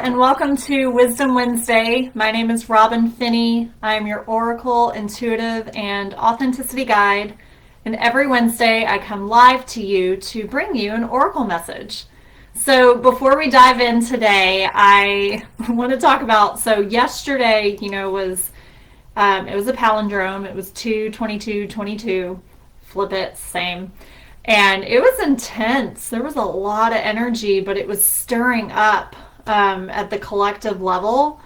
and welcome to Wisdom Wednesday. My name is Robin Finney. I am your Oracle, Intuitive, and Authenticity Guide. And every Wednesday I come live to you to bring you an Oracle message. So before we dive in today, I want to talk about, yesterday, was it was a palindrome. It was 2/22/22. Flip it, same. And it was intense. There was a lot of energy, but it was stirring up at the collective level.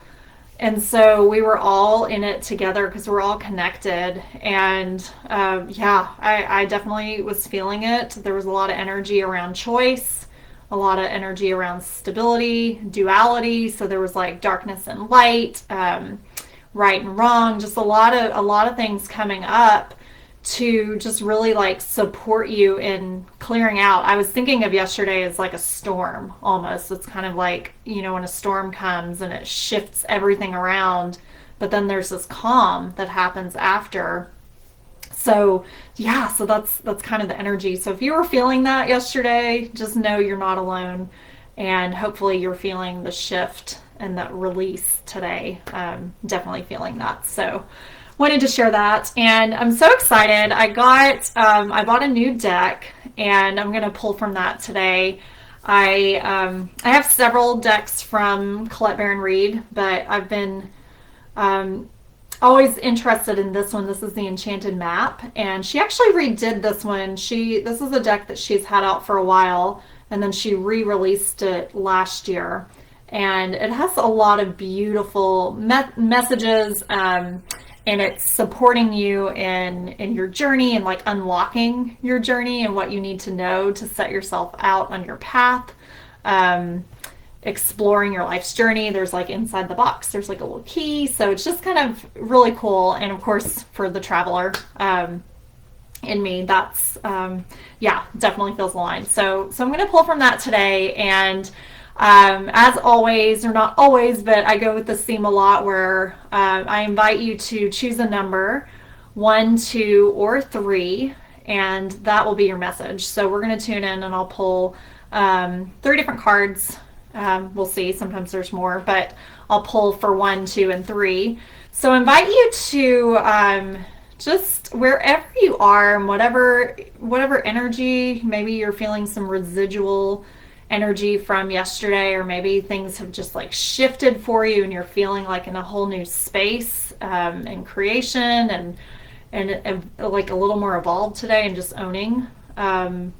And so we were all in it together because we're all connected. And I definitely was feeling it. There was a lot of energy around choice, a lot of energy around stability, duality. So there was like darkness and light, right and wrong, just a lot of things coming up to just really like support you in clearing out. I was thinking of yesterday as like a storm almost. It's kind of like, when a storm comes and it shifts everything around, but then there's this calm that happens after. So that's kind of the energy. So if you were feeling that yesterday, just know you're not alone, and hopefully you're feeling the shift and that release today. Definitely feeling that. So wanted to share that, and I'm so excited. I bought a new deck, and I'm going to pull from that today. I have several decks from Colette Baron-Reid, but I've been always interested in this one. This is the Enchanted Map, and she actually redid this one. This is a deck that she's had out for a while, and then she re-released it last year, and it has a lot of beautiful messages. And it's supporting you in your journey and like unlocking your journey and what you need to know to set yourself out on your path, exploring your life's journey. There's like inside the box, there's like a little key. So it's just kind of really cool. And of course, for the traveler in me, that's, definitely feels aligned. So I'm going to pull from that today. And as always, or not always, but I go with this theme a lot where I invite you to choose a number, 1, 2, or 3, and that will be your message. So we're going to tune in and I'll pull 3 different cards. We'll see. Sometimes there's more, but I'll pull for 1, 2, and 3. So I invite you to just wherever you are and whatever energy, maybe you're feeling some residual energy from yesterday, or maybe things have just like shifted for you and you're feeling like in a whole new space and creation and like a little more evolved today, and just owning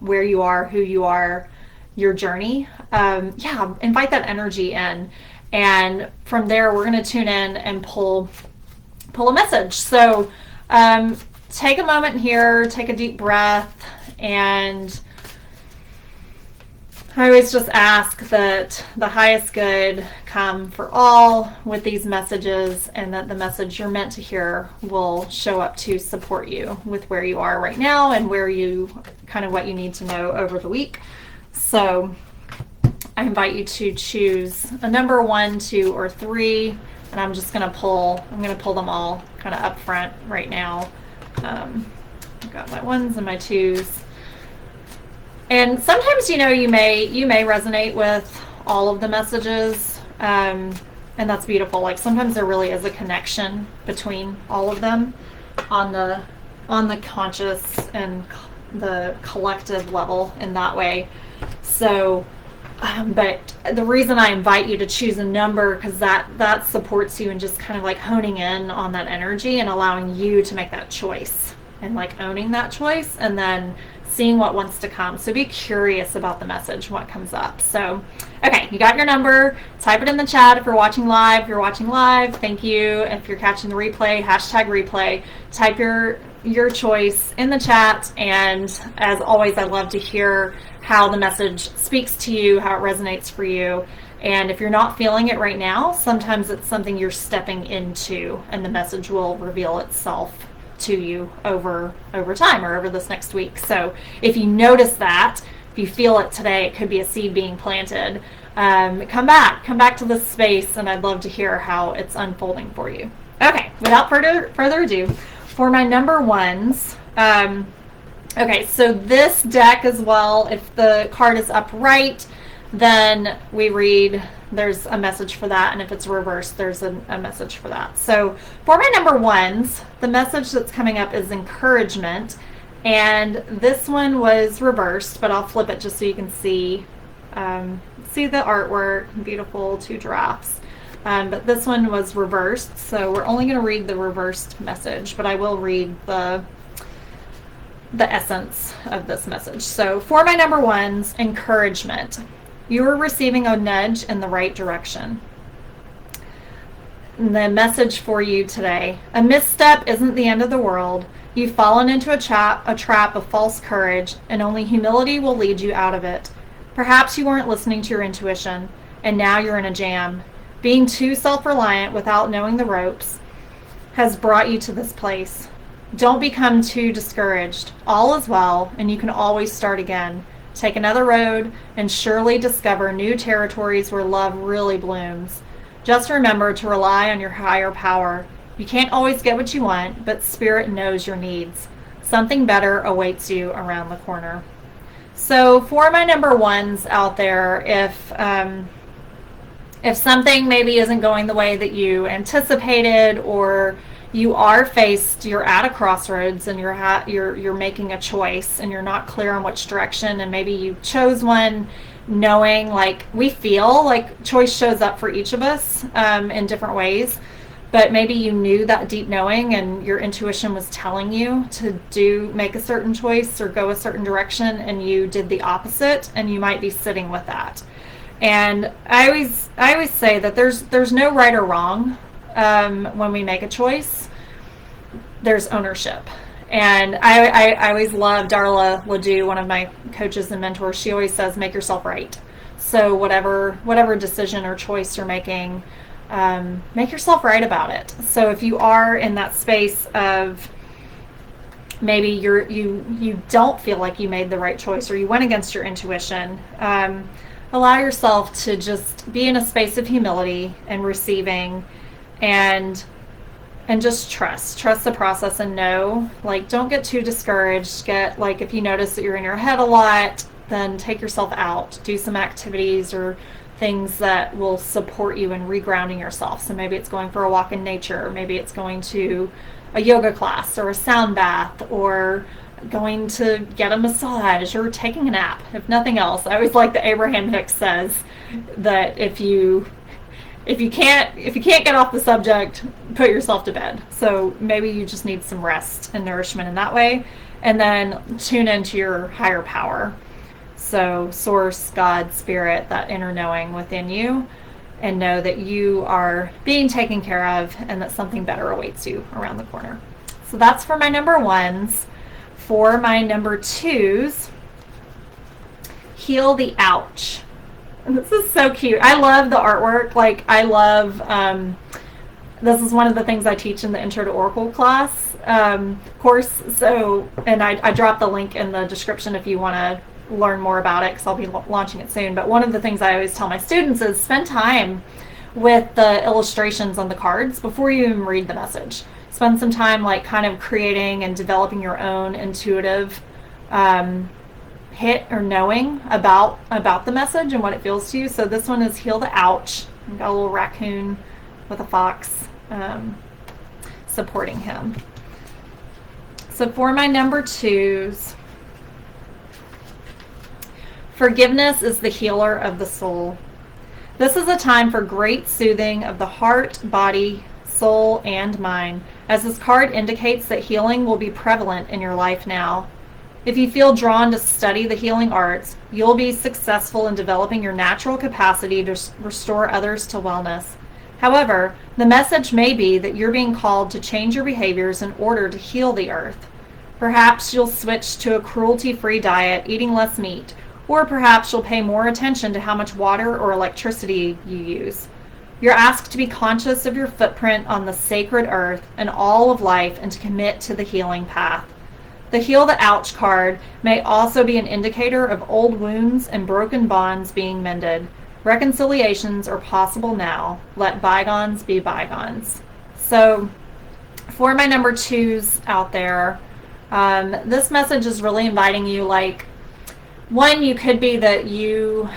where you are, who you are, your journey. Invite that energy in, and from there we're going to tune in and pull a message. So take a moment here, take a deep breath, and I always just ask that the highest good come for all with these messages, and that the message you're meant to hear will show up to support you with where you are right now and where you kind of what you need to know over the week. So I invite you to choose a number, 1, 2, or 3, and I'm going to pull them all kind of up front right now. I've got my 1s and my 2s. And sometimes, you may resonate with all of the messages, and that's beautiful. Like sometimes there really is a connection between all of them on the conscious and the collective level in that way. So, but the reason I invite you to choose a number, because that supports you in just kind of like honing in on that energy and allowing you to make that choice and like owning that choice, and then seeing what wants to come. So be curious about the message, what comes up. So, okay, you got your number. Type it in the chat if you're watching live. If you're watching live, thank you. If you're catching the replay, #replay. Type your choice in the chat. And as always, I love to hear how the message speaks to you, how it resonates for you. And if you're not feeling it right now, sometimes it's something you're stepping into, and the message will reveal itself to you over time or over this next week. So if you notice that, if you feel it today, it could be a seed being planted. Come back to this space, and I'd love to hear how it's unfolding for you. Okay, without further ado, for my number 1s, okay, so this deck as well, if the card is upright, then we read there's a message for that. And if it's reversed, there's a message for that. So for my number ones, the message that's coming up is encouragement. And this one was reversed, but I'll flip it just so you can see the artwork. Beautiful, 2 giraffes. But this one was reversed, so we're only going to read the reversed message, but I will read the essence of this message. So for my number ones, encouragement. You are receiving a nudge in the right direction. And the message for you today: a misstep isn't the end of the world. You've fallen into a trap of false courage, and only humility will lead you out of it. Perhaps you weren't listening to your intuition, and now you're in a jam. Being too self-reliant without knowing the ropes has brought you to this place. Don't become too discouraged. All is well, and you can always start again. Take another road and surely discover new territories where love really blooms. Just remember to rely on your higher power. You can't always get what you want, but Spirit knows your needs. Something better awaits you around the corner. So for my number ones out there, if something maybe isn't going the way that you anticipated, or you're at a crossroads and you're making a choice and you're not clear on which direction, and maybe you chose one knowing, like, we feel like choice shows up for each of us in different ways, but maybe you knew that deep knowing and your intuition was telling you to make a certain choice or go a certain direction, and you did the opposite, and you might be sitting with that. And I always say that there's no right or wrong when we make a choice. There's ownership. And I always love Darla Ledoux, one of my coaches and mentors. She always says, make yourself right. So whatever decision or choice you're making, make yourself right about it. So if you are in that space of maybe you don't feel like you made the right choice, or you went against your intuition, allow yourself to just be in a space of humility and receiving, and just trust the process, and know, like, don't get too discouraged. If you notice that you're in your head a lot, then take yourself out, do some activities or things that will support you in regrounding yourself. So maybe it's going for a walk in nature, or maybe it's going to a yoga class or a sound bath, or going to get a massage, or taking a nap, if nothing else. I always like that Abraham Hicks says that if you can't get off the subject, put yourself to bed. So maybe you just need some rest and nourishment in that way, and then tune into your higher power. So source, God, Spirit, that inner knowing within you, and know that you are being taken care of, and that something better awaits you around the corner. So that's for my number ones. For my number twos, heal the ouch. And this is so cute. I love the artwork. Like, I love, this is one of the things I teach in the Intro to Oracle class course. So, and I dropped the link in the description if you want to learn more about it, because I'll be launching it soon. But one of the things I always tell my students is spend time with the illustrations on the cards before you even read the message. Spend some time, like, kind of creating and developing your own intuitive hit or knowing about the message and what it feels to you. So this one is heal the ouch. I've got a little raccoon with a fox supporting him. So for my number twos, forgiveness is the healer of the soul. This is a time for great soothing of the heart, body, soul, and mind, as this card indicates that healing will be prevalent in your life now. If you feel drawn to study the healing arts, you'll be successful in developing your natural capacity to restore others to wellness. However, the message may be that you're being called to change your behaviors in order to heal the earth. Perhaps you'll switch to a cruelty-free diet, eating less meat, or perhaps you'll pay more attention to how much water or electricity you use. You're asked to be conscious of your footprint on the sacred earth and all of life, and to commit to the healing path. The Heal the Ouch card may also be an indicator of old wounds and broken bonds being mended. Reconciliations are possible now. Let bygones be bygones. So for my number twos out there, this message is really inviting you, like, one, you could be that you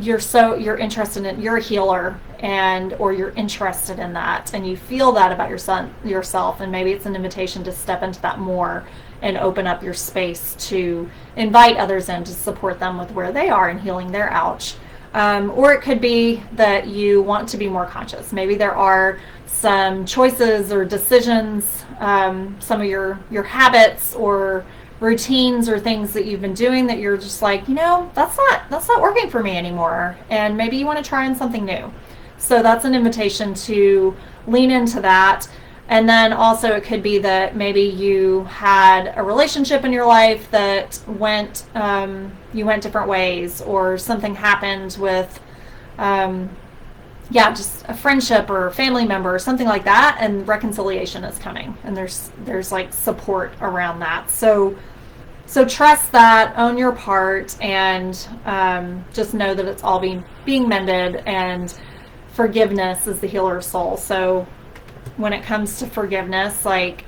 you're interested in, you're a healer, and or you're interested in that, and you feel that about yourself, and maybe it's an invitation to step into that more and open up your space to invite others in to support them with where they are and healing their ouch. Or it could be that you want to be more conscious. Maybe there are some choices or decisions, some of your habits or routines or things that you've been doing that you're just like, that's not working for me anymore, and maybe you want to try on something new. So that's an invitation to lean into that. And then also it could be that maybe you had a relationship in your life that you went different ways, or something happened with just a friendship or a family member or something like that, and reconciliation is coming, and there's like support around that. So trust that, own your part, and just know that it's all being mended, and forgiveness is the healer of soul. So when it comes to forgiveness, like,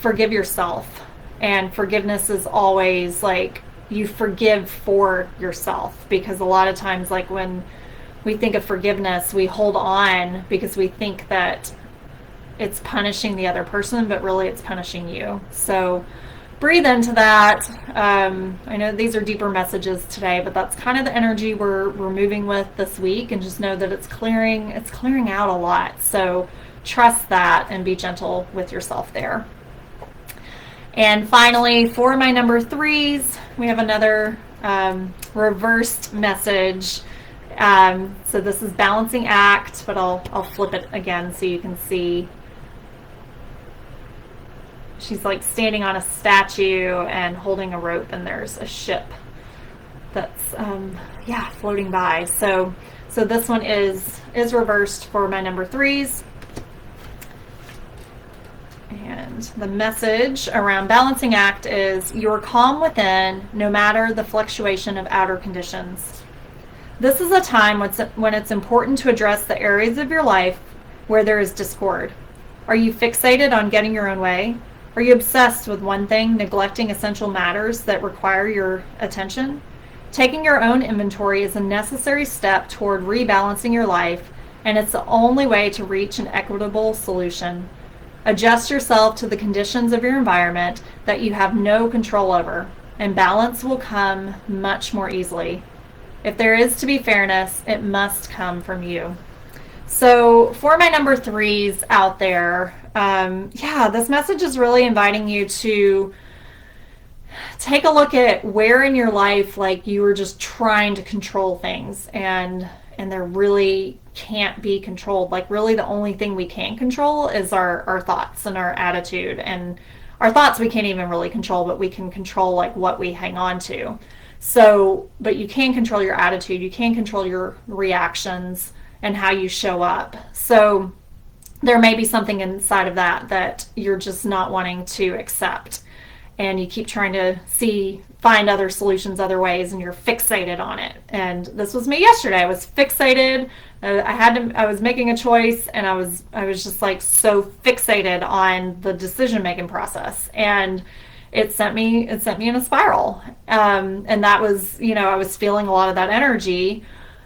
forgive yourself. And forgiveness is always like, you forgive for yourself, because a lot of times, like, when we think of forgiveness, we hold on because we think that it's punishing the other person, but really it's punishing you. So breathe into that. I know these are deeper messages today, but that's kind of the energy we're moving with this week, and just know that it's clearing out a lot. So trust that and be gentle with yourself there. And finally, for my number 3s, we have another reversed message. So this is balancing act, but I'll flip it again so you can see. She's like standing on a statue and holding a rope, and there's a ship that's floating by. So this one is reversed for my number 3s. And the message around balancing act is, you're calm within no matter the fluctuation of outer conditions. This is a time when it's important to address the areas of your life where there is discord. Are you fixated on getting your own way? Are you obsessed with one thing, neglecting essential matters that require your attention? Taking your own inventory is a necessary step toward rebalancing your life, and it's the only way to reach an equitable solution. Adjust yourself to the conditions of your environment that you have no control over, and balance will come much more easily. If there is to be fairness, it must come from you. So for my number 3s out there, this message is really inviting you to take a look at where in your life, like, you were just trying to control things, and they're really can't be controlled. Like, really the only thing we can control is our thoughts and our attitude. And our thoughts we can't even really control, but we can control, like, what we hang on to. So, but you can control your attitude, you can control your reactions and how you show up. So there may be something inside of that you're just not wanting to accept, and you keep trying to find other solutions, other ways, and you're fixated on it. And this was me yesterday. I was fixated. I was making a choice, and I was just like so fixated on the decision making process, and it sent me in a spiral. And that was, I was feeling a lot of that energy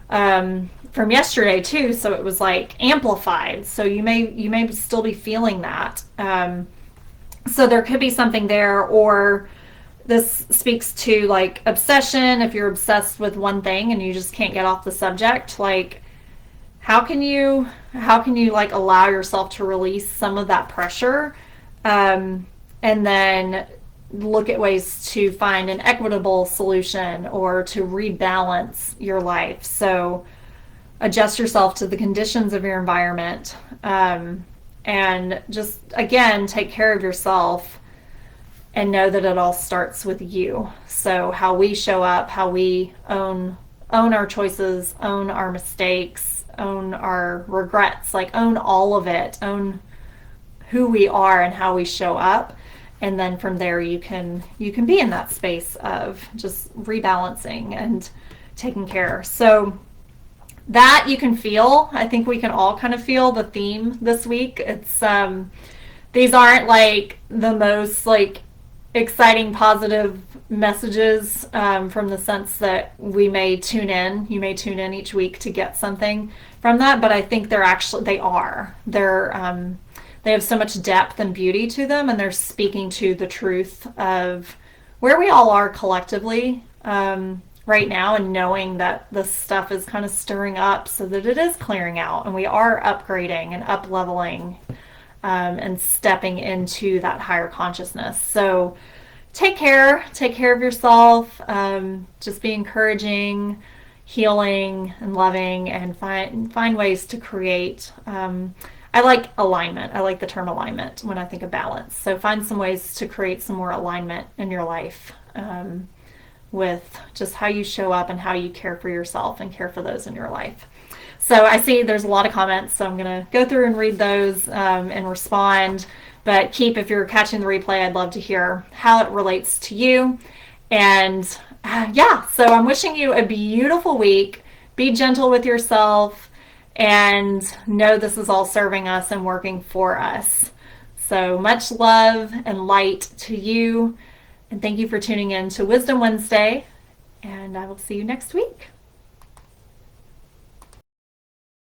from yesterday too. So it was like amplified. So you may still be feeling that. So there could be something there, or this speaks to like obsession. If you're obsessed with one thing and you just can't get off the subject, like, how can you like allow yourself to release some of that pressure, and then look at ways to find an equitable solution or to rebalance your life. So adjust yourself to the conditions of your environment, and just, again, take care of yourself, and know that it all starts with you. So how we show up, how we own our choices, own our mistakes, own our regrets, like own all of it, own who we are and how we show up. And then from there you can be in that space of just rebalancing and taking care. So that you can feel. I think we can all kind of feel the theme this week. It's these aren't like the most like exciting, positive messages from the sense that we may tune in. You may tune in each week to get something from that, but I think they have so much depth and beauty to them, and they're speaking to the truth of where we all are collectively right now, and knowing that this stuff is kind of stirring up so that it is clearing out, and we are upgrading and up leveling and stepping into that higher consciousness. So take care of yourself. Just be encouraging, healing, and loving, and find ways to create. I like alignment. I like the term alignment when I think of balance. So find some ways to create some more alignment in your life with just how you show up and how you care for yourself and care for those in your life. So I see there's a lot of comments, so I'm going to go through and read those and respond. But Keep, if you're catching the replay, I'd love to hear how it relates to you. And yeah, so I'm wishing you a beautiful week. Be gentle with yourself and know this is all serving us and working for us. So much love and light to you. And thank you for tuning in to Wisdom Wednesday. And I will see you next week.